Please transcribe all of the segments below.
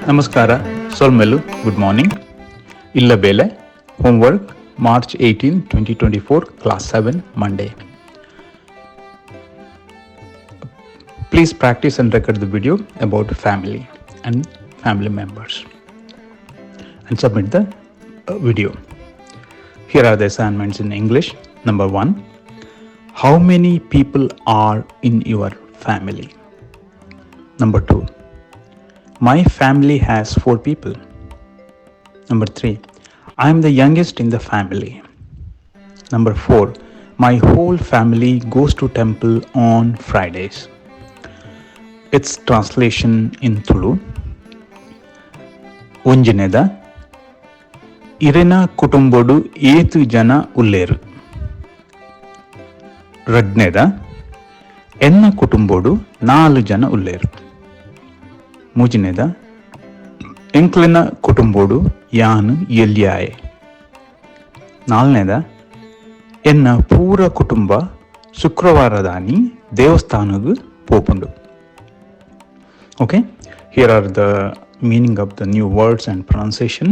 Namaskara, Solmelu, good morning. Illa Bale, homework, March 18, 2024, Class 7, Monday. Please practice and record the video about family and family members and submit the video. Here are the assignments in English. Number 1. How many people are in your family? Number 2. My family has 4 people. Number 3. I am the youngest in the family. Number 4. My whole family goes to temple on Fridays. Its translation in Tulu. Unjineda Irena kutumbodu 7 jana ulleru. Radneda enna kutumbodu 4 jana ulleru. Mujineda ಎಂಕ್ಲೆನ ಕುಟುಂಬೋಡು ಯಾನು ಎಲ್ಲಿಯಾಯೆ. ನಾಲ್ನೇದ ಎನ್ನ ಪೂರ ಕುಟುಂಬ ಶುಕ್ರವಾರದಾನಿ ದೇವಸ್ಥಾನಗೂ ಪೋಪುಂಡು. Okay, here are the meaning of the new words and pronunciation.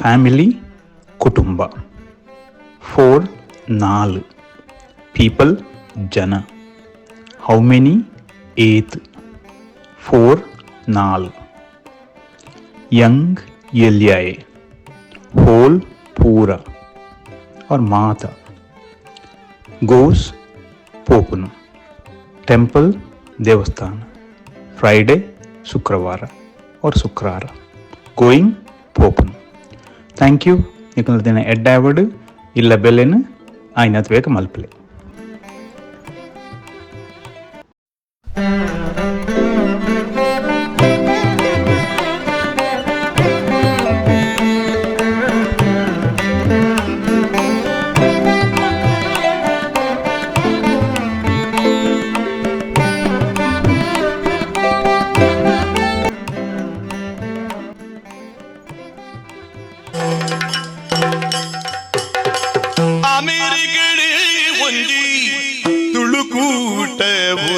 Family, kutumba. 4, 4. People, jana. How many? 8. 4, 4. Young, yelyaye. Whole, pura or mata. Goes, popunu. Temple, devasthana. Friday, Sukravara or Sukrara. Going, popunu. Thank you. Nikunadena eddavadu illa belenu ainatveka malpile. America Tulu Paatherga